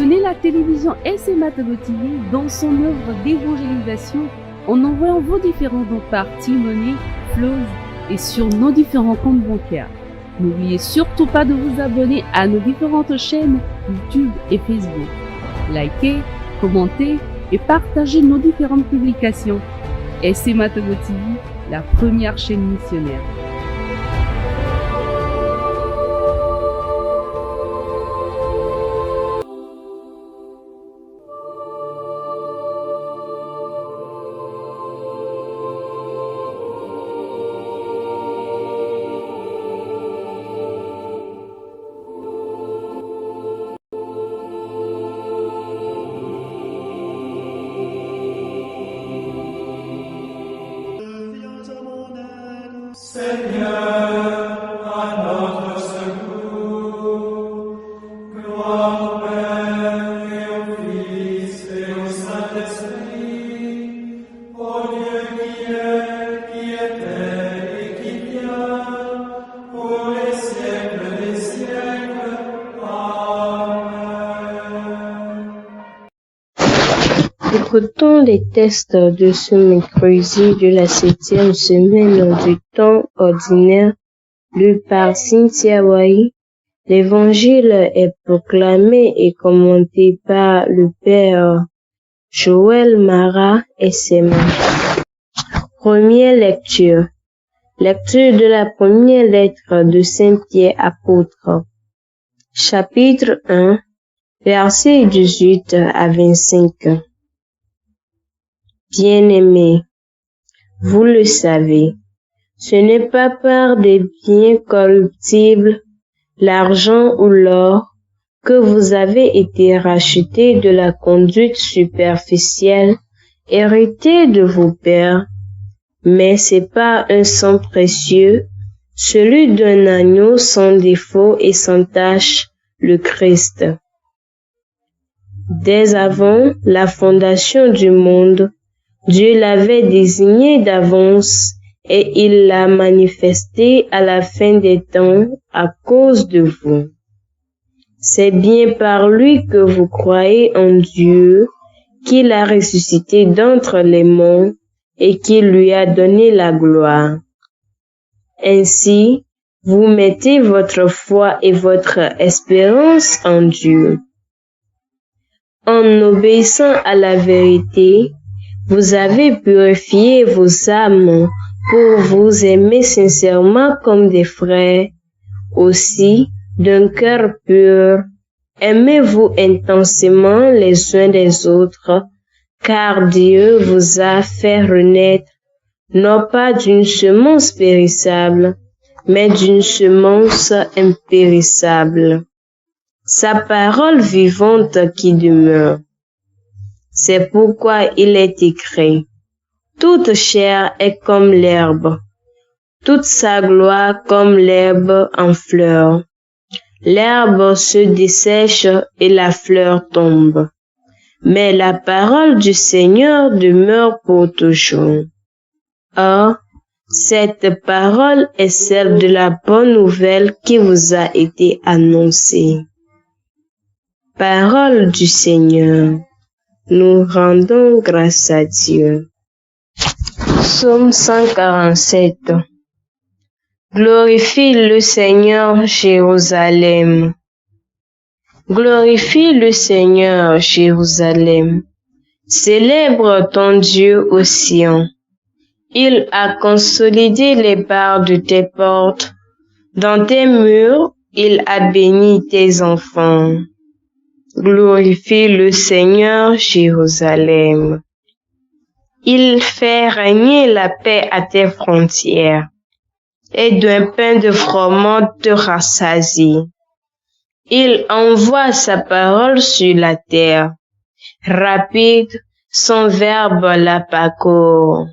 Soutenez la télévision SMA Togo TV dans son œuvre d'évangélisation en envoyant vos différents dons par T-Money, Flows et sur nos différents comptes bancaires. N'oubliez surtout pas de vous abonner à nos différentes chaînes YouTube et Facebook. Likez, commentez et partagez nos différentes publications. SMA Togo TV, la première chaîne missionnaire. Seigneur, à notre secours, gloire au Père et au Fils et au Saint-Esprit, au Dieu qui est, qui était et qui vient, pour les siècles des siècles. Amen. Écoutons les textes de ce mercredi de la 7e semaine du temps ordinaire, lu par Cynthia Wai. L'évangile est proclamé et commenté par le Père Joël Mara et ses mains. Première lecture. Lecture de la première lettre de Saint Pierre apôtre. Chapitre 1, versets 18 à 25. Bien-aimés, vous le savez, ce n'est pas par des biens corruptibles, l'argent ou l'or, que vous avez été rachetés de la conduite superficielle héritée de vos pères, mais c'est par un sang précieux, celui d'un agneau sans défaut et sans tache, le Christ. Dès avant la fondation du monde, Dieu l'avait désigné d'avance et il l'a manifesté à la fin des temps à cause de vous. C'est bien par lui que vous croyez en Dieu, qu'il a ressuscité d'entre les morts et qu'il lui a donné la gloire. Ainsi, vous mettez votre foi et votre espérance en Dieu. En obéissant à la vérité, vous avez purifié vos âmes pour vous aimer sincèrement comme des frères. Aussi, d'un cœur pur, aimez-vous intensément les uns des autres, car Dieu vous a fait renaître, non pas d'une semence périssable, mais d'une semence impérissable. Sa parole vivante qui demeure. C'est pourquoi il est écrit, toute chair est comme l'herbe, toute sa gloire comme l'herbe en fleur. L'herbe se dessèche et la fleur tombe, mais la parole du Seigneur demeure pour toujours. Or, cette parole est celle de la bonne nouvelle qui vous a été annoncée. Parole du Seigneur. Nous rendons grâce à Dieu. Psaume 147. Glorifie le Seigneur, Jérusalem. Glorifie le Seigneur, Jérusalem. Célèbre ton Dieu au Sion. Il a consolidé les barres de tes portes. Dans tes murs, il a béni tes enfants. Glorifie le Seigneur, Jérusalem. Il fait régner la paix à tes frontières, et d'un pain de froment te rassasie. Il envoie sa parole sur la terre, rapide, son verbe la parcourt.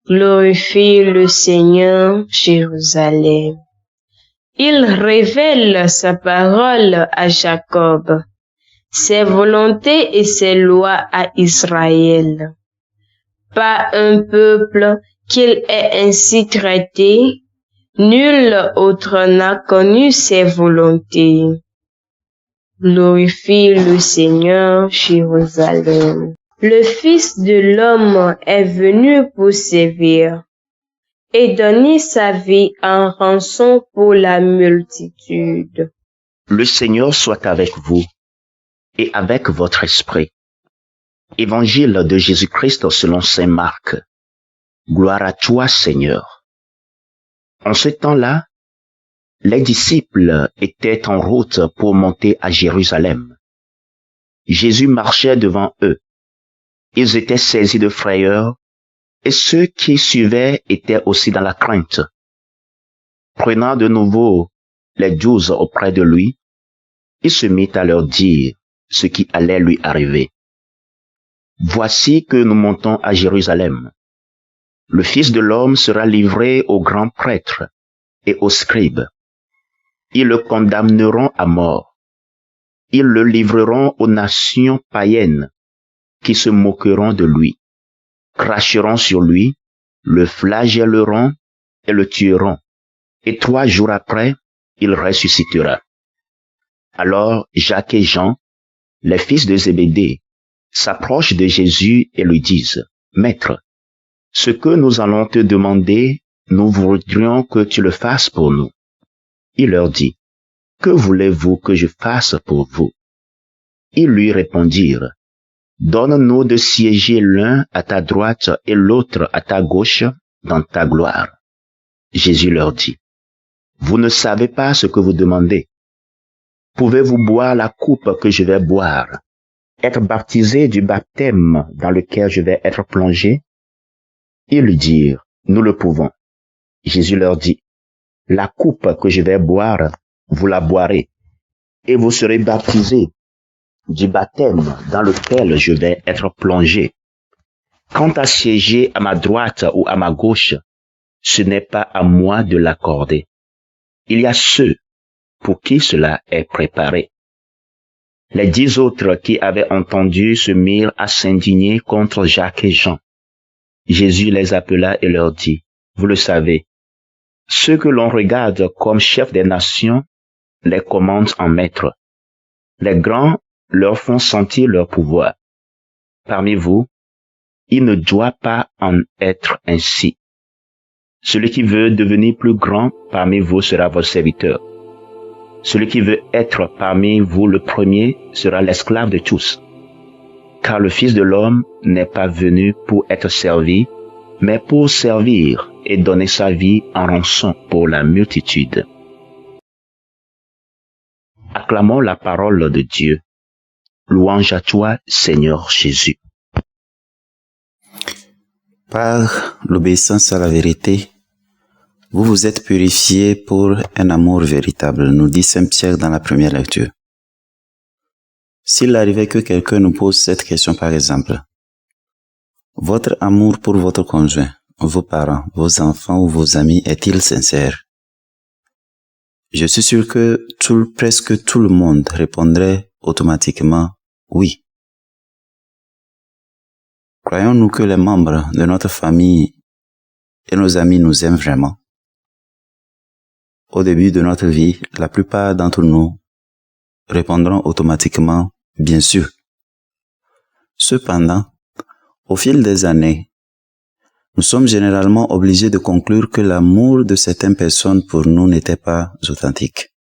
Glorifie le Seigneur, Jérusalem. Il révèle sa parole à Jacob, ses volontés et ses lois à Israël. Pas un peuple qu'il ait ainsi traité, nul autre n'a connu ses volontés. Glorifie le Seigneur, Jérusalem. Le Fils de l'homme est venu pour servir et donner sa vie en rançon pour la multitude. Le Seigneur soit avec vous et avec votre esprit. Évangile de Jésus-Christ selon saint Marc. Gloire à toi, Seigneur. En ce temps-là, les disciples étaient en route pour monter à Jérusalem. Jésus marchait devant eux. Ils étaient saisis de frayeur et ceux qui suivaient étaient aussi dans la crainte. Prenant de nouveau les 12 auprès de lui, il se mit à leur dire ce qui allait lui arriver. Voici que nous montons à Jérusalem. Le Fils de l'homme sera livré aux grands prêtres et aux scribes. Ils le condamneront à mort. Ils le livreront aux nations païennes qui se moqueront de lui, cracheront sur lui, le flagelleront et le tueront. Et 3 jours après, il ressuscitera. Alors Jacques et Jean, les fils de Zébédée, s'approchent de Jésus et lui disent, « Maître, ce que nous allons te demander, nous voudrions que tu le fasses pour nous. » Il leur dit, « Que voulez-vous que je fasse pour vous ?» Ils lui répondirent, « Donne-nous de siéger l'un à ta droite et l'autre à ta gauche dans ta gloire. » Jésus leur dit, « Vous ne savez pas ce que vous demandez. Pouvez-vous boire la coupe que je vais boire, être baptisé du baptême dans lequel je vais être plongé? » Ils lui dirent, « Nous le pouvons. » Jésus leur dit, « La coupe que je vais boire, vous la boirez, et vous serez baptisés du baptême dans lequel je vais être plongé. Quant à siéger à ma droite ou à ma gauche, ce n'est pas à moi de l'accorder. Il y a ceux pour qui cela est préparé. » Les 10 autres qui avaient entendu se mirent à s'indigner contre Jacques et Jean. Jésus les appela et leur dit, « Vous le savez, ceux que l'on regarde comme chefs des nations les commandent en maîtres. Les grands leur font sentir leur pouvoir. Parmi vous, il ne doit pas en être ainsi. Celui qui veut devenir plus grand parmi vous sera votre serviteur. Celui qui veut être parmi vous le premier sera l'esclave de tous. Car le Fils de l'homme n'est pas venu pour être servi, mais pour servir et donner sa vie en rançon pour la multitude. » Acclamons la parole de Dieu. Louange à toi, Seigneur Jésus. Par l'obéissance à la vérité, vous vous êtes purifiés pour un amour véritable, nous dit Saint Pierre dans la première lecture. S'il arrivait que quelqu'un nous pose cette question par exemple, votre amour pour votre conjoint, vos parents, vos enfants ou vos amis est-il sincère? Je suis sûr que presque tout le monde répondrait automatiquement oui. Croyons-nous que les membres de notre famille et nos amis nous aiment vraiment? Au début de notre vie, la plupart d'entre nous répondront automatiquement bien sûr. Cependant, au fil des années, nous sommes généralement obligés de conclure que l'amour de certaines personnes pour nous n'était pas authentique.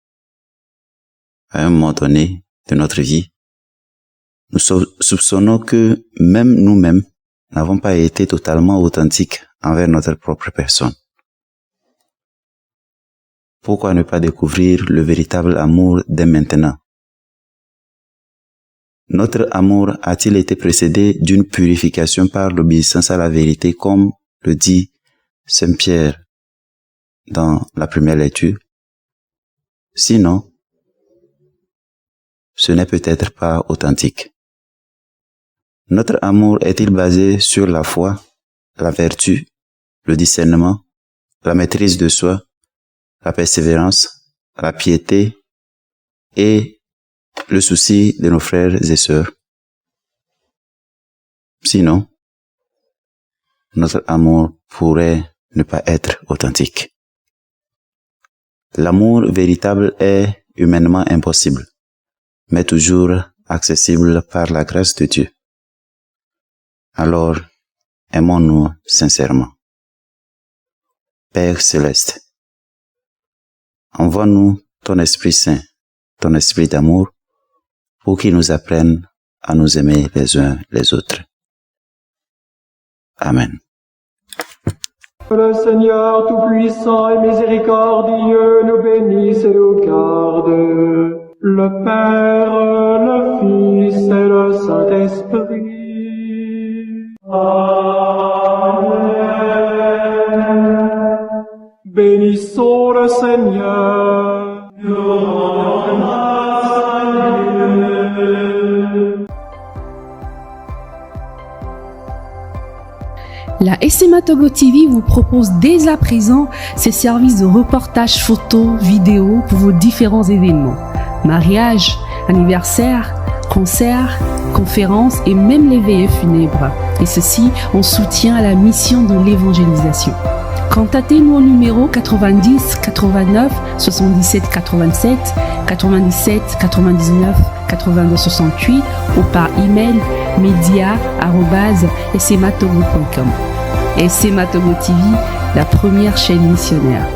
À un moment donné de notre vie, nous soupçonnons que même nous-mêmes n'avons pas été totalement authentiques envers notre propre personne. Pourquoi ne pas découvrir le véritable amour dès maintenant? Notre amour a-t-il été précédé d'une purification par l'obéissance à la vérité, comme le dit Saint Pierre dans la première lecture? Sinon, ce n'est peut-être pas authentique. Notre amour est-il basé sur la foi, la vertu, le discernement, la maîtrise de soi, la persévérance, la piété et le souci de nos frères et sœurs? Sinon, notre amour pourrait ne pas être authentique. L'amour véritable est humainement impossible, mais toujours accessible par la grâce de Dieu. Alors, aimons-nous sincèrement. Père céleste, envoie-nous ton Esprit Saint, ton Esprit d'amour, pour qu'il nous apprenne à nous aimer les uns les autres. Amen. Le Seigneur Tout-Puissant et Miséricordieux nous bénisse et nous garde. Le Père, le Fils et le Saint-Esprit. Amen. Bénissons le Seigneur. Nous rendons grâce à Dieu. La SMA Togo TV vous propose dès à présent ses services de reportage photo, vidéo pour vos différents événements. Mariage, anniversaire, concerts, conférences et même les veillées funèbres. Et ceci en soutien à la mission de l'évangélisation. Contactez-nous au numéro 90 89 77 87 97 99 82 68 ou par email media@smatogo.com. SMA Togo TV, la première chaîne missionnaire.